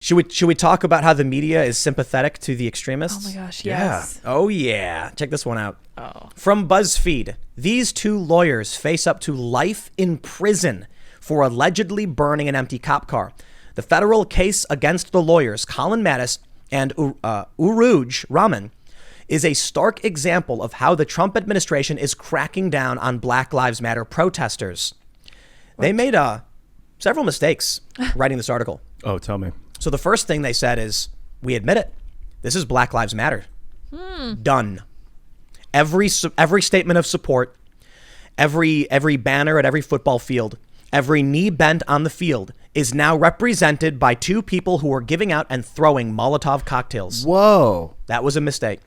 Should we talk about how the media is sympathetic to the extremists? Oh my gosh, yes. Oh yeah. Check this one out. Oh. From BuzzFeed, these two lawyers face up to life in prison for allegedly burning an empty cop car. The federal case against the lawyers, Colin Mattis and Uruj Rahman, is a stark example of how the Trump administration is cracking down on Black Lives Matter protesters. What? They made several mistakes writing this article. Oh, tell me. So the first thing they said is, we admit it. This is Black Lives Matter. Done. Every statement of support, every banner at every football field, every knee bent on the field is now represented by two people who are giving out and throwing Molotov cocktails. Whoa. That was a mistake.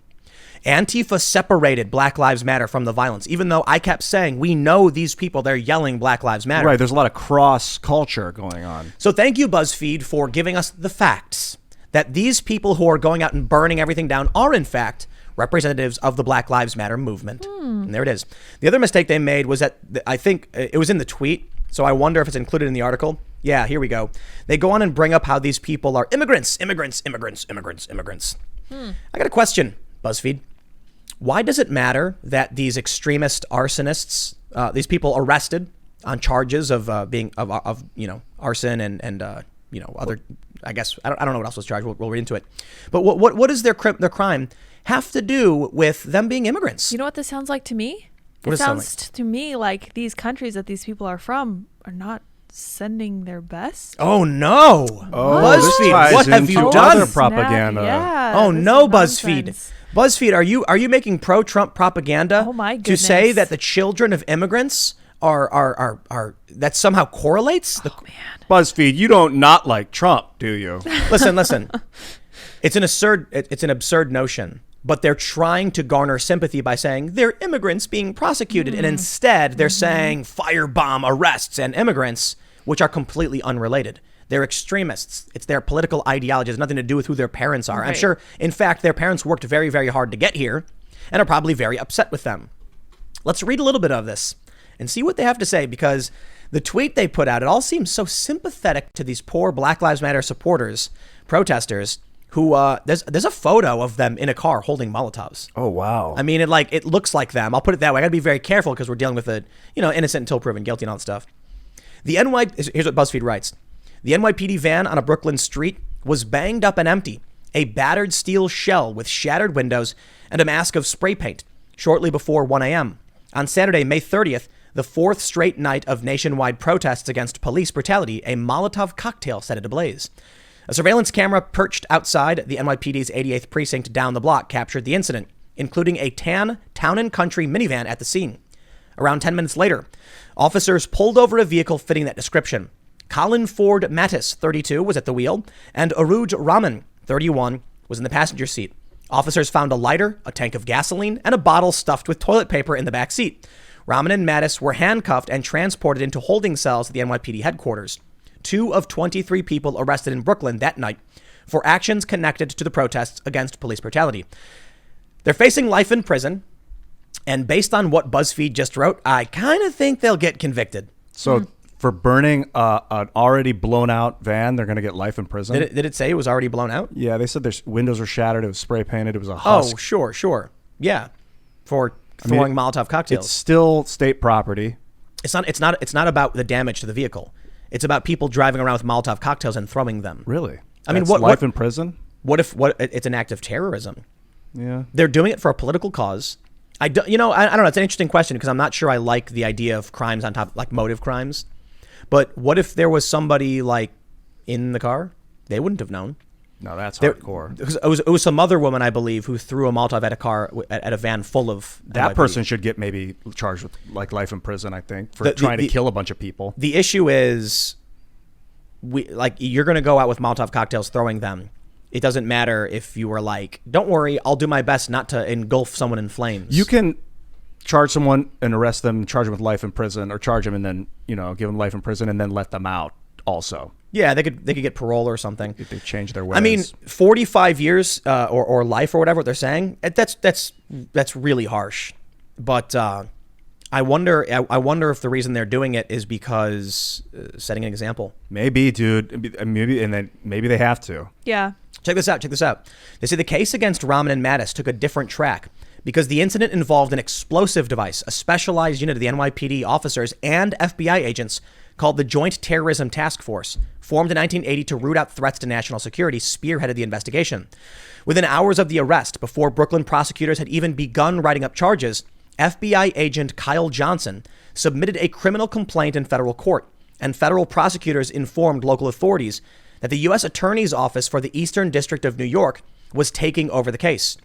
Antifa separated Black Lives Matter from the violence, even though I kept saying, we know these people, they're yelling Black Lives Matter. Right, there's a lot of cross culture going on. So thank you, BuzzFeed, for giving us the facts that these people who are going out and burning everything down are, in fact, representatives of the Black Lives Matter movement. And there it is. The other mistake they made was that, I think it was in the tweet, so I wonder if it's included in the article. Yeah, here we go. They go on and bring up how these people are immigrants. I got a question, BuzzFeed. Why does it matter that these extremist arsonists, these people arrested on charges of being arson and other, I guess I don't know what else was charged. We'll read into it. But what does their crime have to do with them being immigrants? You know what this sounds like to me? What it sounds to me like these countries that these people are from are not sending their best. Oh no! BuzzFeed, what have you done? Other propaganda. Yeah, oh no, BuzzFeed. BuzzFeed, are you making pro-Trump propaganda to say that the children of immigrants are that somehow correlates? Man. BuzzFeed, you don't not like Trump, do you? Listen. It's an absurd notion, but they're trying to garner sympathy by saying they're immigrants being prosecuted, and instead they're saying firebomb arrests and immigrants, which are completely unrelated. They're extremists. It's their political ideology. It has nothing to do with who their parents are. Right. I'm sure, in fact, their parents worked very, very hard to get here and are probably very upset with them. Let's read a little bit of this and see what they have to say, because the tweet they put out, it all seems so sympathetic to these poor Black Lives Matter supporters, protesters, who there's a photo of them in a car holding Molotovs. Oh, wow. I mean, it looks like them. I'll put it that way. I got to be very careful because we're dealing with innocent until proven guilty and all that stuff. Here's what BuzzFeed writes. The NYPD van on a Brooklyn street was banged up and empty, a battered steel shell with shattered windows and a mask of spray paint shortly before 1 a.m. On Saturday, May 30th, the fourth straight night of nationwide protests against police brutality, a Molotov cocktail set it ablaze. A surveillance camera perched outside the NYPD's 88th precinct down the block captured the incident, including a tan Town & Country minivan at the scene. Around 10 minutes later, officers pulled over a vehicle fitting that description. Colin Ford Mattis, 32, was at the wheel, and Uruj Rahman, 31, was in the passenger seat. Officers found a lighter, a tank of gasoline, and a bottle stuffed with toilet paper in the back seat. Rahman and Mattis were handcuffed and transported into holding cells at the NYPD headquarters. 2 of 23 people arrested in Brooklyn that night for actions connected to the protests against police brutality. They're facing life in prison, and based on what BuzzFeed just wrote, I kind of think they'll get convicted. So for burning an already blown out van, they're going to get life in prison? Did it say it was already blown out? Yeah, they said their windows were shattered. It was spray painted. It was a husk. Oh, sure. Yeah, for throwing Molotov cocktails. It's still state property. It's not about the damage to the vehicle. It's about people driving around with Molotov cocktails and throwing them. Really? I mean, life in prison? What if it's an act of terrorism? Yeah. They're doing it for a political cause. I don't know. It's an interesting question because I'm not sure I like the idea of crimes on top, like motive crimes. But what if there was somebody like in the car? They wouldn't have known. No, that's hardcore. It was some other woman, I believe, who threw a Molotov at a car, at a van full of... That person should get maybe charged with life in prison, I think, for trying to kill a bunch of people. The issue is, you're going to go out with Molotov cocktails throwing them. It doesn't matter if you were like, don't worry, I'll do my best not to engulf someone in flames. You can charge someone and arrest them, charge them with life in prison, or charge them and then, give them life in prison and then let them out also. Yeah, they could get parole or something. If they change their ways. I mean, 45 years or life or whatever they're saying, that's really harsh. But I wonder if the reason they're doing it is because setting an example. Maybe, dude. Maybe they have to. Yeah. Check this out. They say the case against Rahman and Mattis took a different track because the incident involved an explosive device, a specialized unit of the NYPD officers and FBI agents called the Joint Terrorism Task Force, formed in 1980 to root out threats to national security, spearheaded the investigation. Within hours of the arrest, before Brooklyn prosecutors had even begun writing up charges, FBI agent Kyle Johnson submitted a criminal complaint in federal court, and federal prosecutors informed local authorities that the U.S. Attorney's Office for the Eastern District of New York was taking over the case.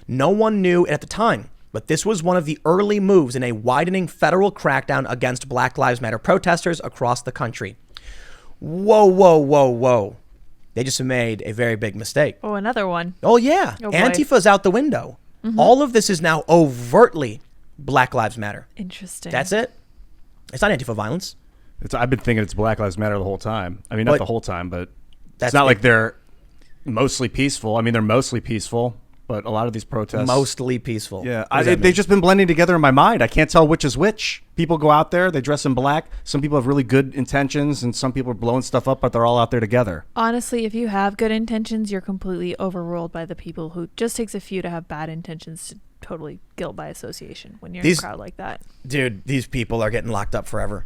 No one knew it at the time, but this was one of the early moves in a widening federal crackdown against Black Lives Matter protesters across the country. Whoa. They just made a very big mistake. Oh, another one. Oh, yeah. Oh, boy. Antifa's out the window. Mm-hmm. All of this is now overtly Black Lives Matter. Interesting. That's it. It's not Antifa violence. I've been thinking it's Black Lives Matter the whole time. I mean, not the whole time, but it's not like they're mostly peaceful. I mean, they're mostly peaceful, but a lot of these protests... Mostly peaceful. Yeah, they've just been blending together in my mind. I can't tell which is which. People go out there, they dress in black. Some people have really good intentions, and some people are blowing stuff up, but they're all out there together. Honestly, if you have good intentions, you're completely overruled by the people who... Just takes a few to have bad intentions to totally guilt by association when you're in a crowd like that. Dude, these people are getting locked up forever.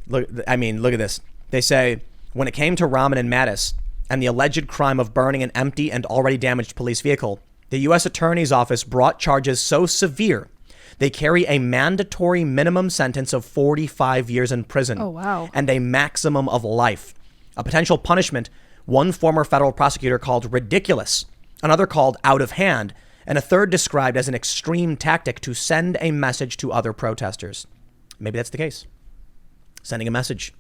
Look at this. They say, when it came to Rahman and Mattis and the alleged crime of burning an empty and already damaged police vehicle, the U.S. Attorney's Office brought charges so severe they carry a mandatory minimum sentence of 45 years in prison. Oh, wow. And a maximum of life. A potential punishment one former federal prosecutor called ridiculous, another called out of hand, and a third described as an extreme tactic to send a message to other protesters. Maybe that's the case. Sending a message.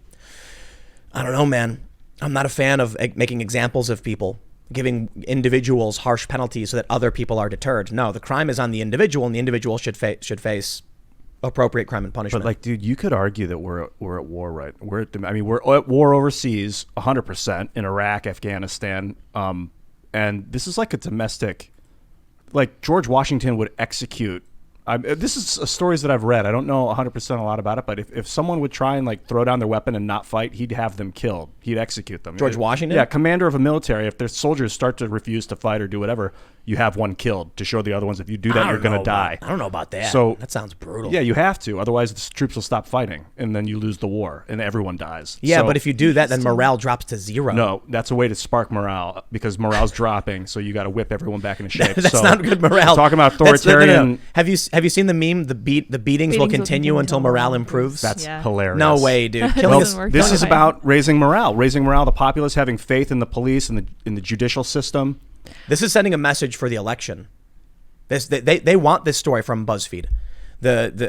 I don't know, man. I'm not a fan of making examples of people, giving individuals harsh penalties so that other people are deterred. No, the crime is on the individual, and the individual should face appropriate crime and punishment. But dude, you could argue that we're at war, right? We're at war overseas, 100% in Iraq, Afghanistan, and this is like a domestic. Like George Washington would execute. This is stories that I've read. I don't know 100% a lot about it, but if someone would try and throw down their weapon and not fight, he'd have them killed. He'd execute them. George Washington? Yeah, commander of a military. If their soldiers start to refuse to fight or do whatever, you have one killed to show the other ones if you do that, you're going to die. I don't know about that. So that sounds brutal. Yeah, you have to. Otherwise, the troops will stop fighting, and then you lose the war, and everyone dies. Yeah, but if you do that, then morale drops to zero. No, that's a way to spark morale because morale's dropping, so you got to whip everyone back into shape. That's not good morale. Talking about authoritarian... No. Have you seen the meme, the beatings will continue until morale improves? That's hilarious. No way, dude. This is about raising morale, the populace having faith in the police and in the judicial system. This is sending a message for the election. They want this story from BuzzFeed.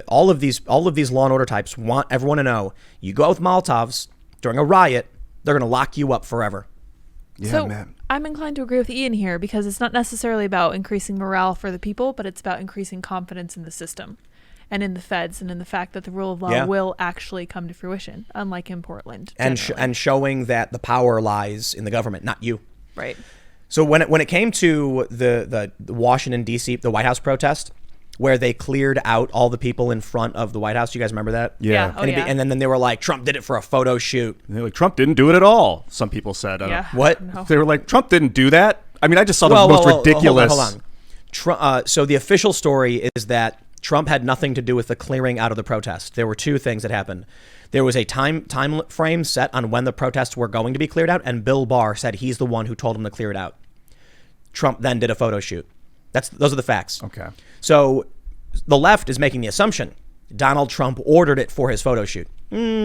All of these law and order types want everyone to know you go out with Molotovs during a riot, they're going to lock you up forever. Yeah, so man. I'm inclined to agree with Ian here because it's not necessarily about increasing morale for the people, but it's about increasing confidence in the system and in the feds and in the fact that the rule of law will actually come to fruition, unlike in Portland. And showing that the power lies in the government, not you. Right. So when it came to the Washington, D.C., the White House protest, where they cleared out all the people in front of the White House, you guys remember that? Yeah. And then they were like, Trump did it for a photo shoot. And they're like, Trump didn't do it at all, some people said. What? No. They were like, Trump didn't do that? I mean, I just saw the most ridiculous... Hold on. So the official story is that Trump had nothing to do with the clearing out of the protest. There were two things that happened. There was a time frame set on when the protests were going to be cleared out, and Bill Barr said he's the one who told him to clear it out. Trump then did a photo shoot. Those are the facts. Okay. So the left is making the assumption Donald Trump ordered it for his photo shoot.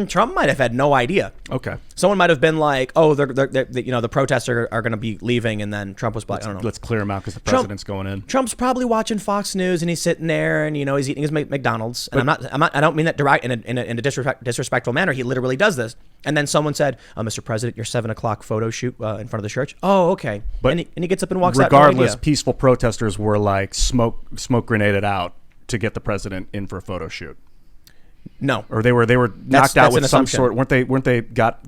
Trump might have had no idea. Okay. Someone might have been like, "Oh, they're the protests are going to be leaving," and then Trump was like, "I don't know. Let's clear them out because the president's going in." Trump's probably watching Fox News and he's sitting there and he's eating his McDonald's. And I don't mean that direct in a disrespectful manner. He literally does this. And then someone said, "Mr. President, your 7:00 photo shoot in front of the church." Oh, okay. But and he gets up and walks out. Regardless, peaceful protesters were like smoke grenaded out to get the president in for a photo shoot. No, or they were knocked out with some assumption. sort. They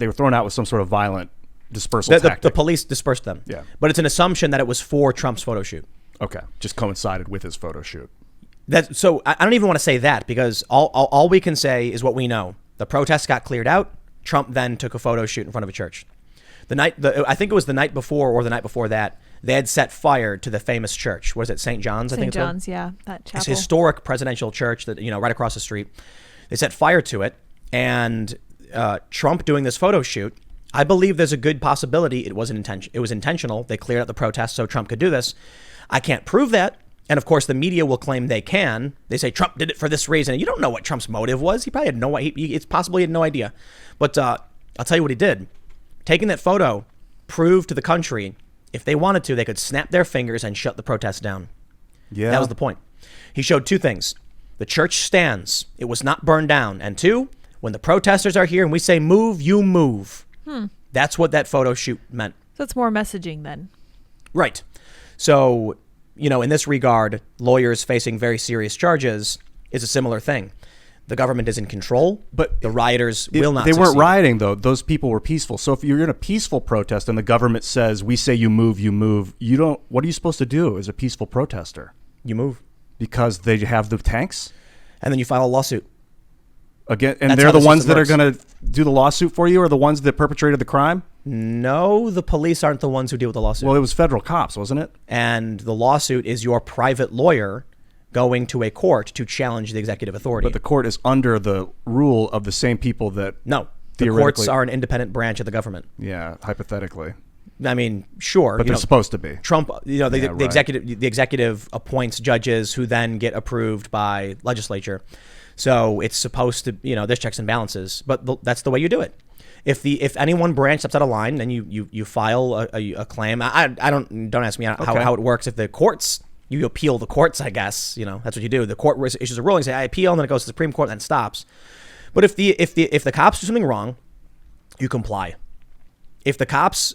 were thrown out with some sort of violent dispersal tactic. The police dispersed them. Yeah, but it's an assumption that it was for Trump's photo shoot. Okay, just coincided with his photo shoot. So I don't even want to say that, because all we can say is what we know. The protests got cleared out. Trump then took a photo shoot in front of a church. I think it was the night before or the night before that, they had set fire to the famous church. Was it St. John's? I think St. John's, yeah, that chapel. It's a historic presidential church that, right across the street. They set fire to it, and Trump doing this photo shoot, I believe there's a good possibility it was intentional. They cleared out the protests so Trump could do this. I can't prove that. And of course, the media will claim they can. They say Trump did it for this reason. You don't know what Trump's motive was. He probably had it's possible he had no idea. But I'll tell you what he did. Taking that photo proved to the country, if they wanted to, they could snap their fingers and shut the protests down. Yeah. That was the point. He showed two things. The church stands. It was not burned down. And two, when the protesters are here and we say move, you move. That's what that photo shoot meant. So it's more messaging then. Right. So, in this regard, lawyers facing very serious charges is a similar thing. The government is in control, but the rioters will not They succeed. weren't rioting, though. Those people were peaceful. So if you're in a peaceful protest and the government says, we say you move, what are you supposed to do as a peaceful protester? You move. Because they have the tanks? And then you file a lawsuit. Again, and That's they're how the the ones system that works. are going to do the lawsuit for you, or the ones that perpetrated the crime? No, the police aren't the ones who deal with the lawsuit. Well, it was federal cops, wasn't it? And the lawsuit is your private lawyer going to a court to challenge the executive authority. But the court is under the rule of the same people that... No, the courts are an independent branch of the government. Yeah, hypothetically. I mean, sure. But they're supposed to be. Trump, the right. executive appoints judges who then get approved by legislature. So it's supposed to, there's checks and balances, but that's the way you do it. If any one branch steps out of line, then you file a claim. I don't ask me how it works. If the courts, you appeal the courts, I guess, that's what you do. The court issues a ruling, say I appeal, and then it goes to the Supreme Court, and then stops. But if the cops do something wrong, you comply. If the cops,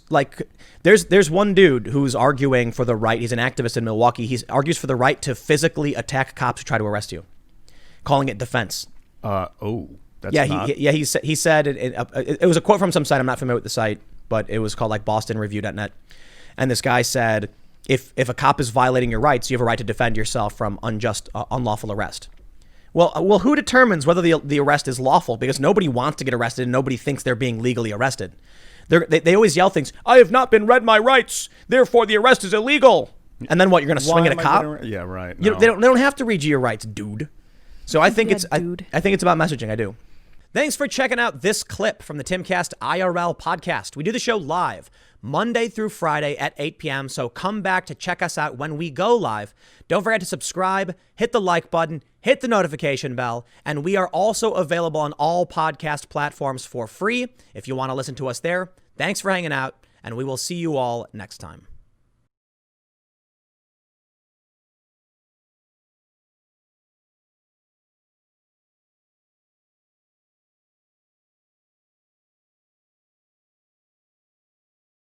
there's one dude who's arguing for the right. He's an activist in Milwaukee. He argues for the right to physically attack cops who try to arrest you, calling it defense. That's he said it was a quote from some site. I'm not familiar with the site, but it was called BostonReview.net. And this guy said, if a cop is violating your rights, you have a right to defend yourself from unlawful arrest. Well, who determines whether the arrest is lawful? Because nobody wants to get arrested and nobody thinks they're being legally arrested. They always yell things. I have not been read my rights, therefore the arrest is illegal. And then what? You're going to swing at a cop? Yeah, right. No. They don't have to read you your rights, dude. So I think I think it's about messaging. I do. Thanks for checking out this clip from the Timcast IRL podcast. We do the show live Monday through Friday at 8 p.m. So come back to check us out when we go live. Don't forget to subscribe, hit the like button, hit the notification bell, and we are also available on all podcast platforms for free if you want to listen to us there. Thanks for hanging out, and we will see you all next time.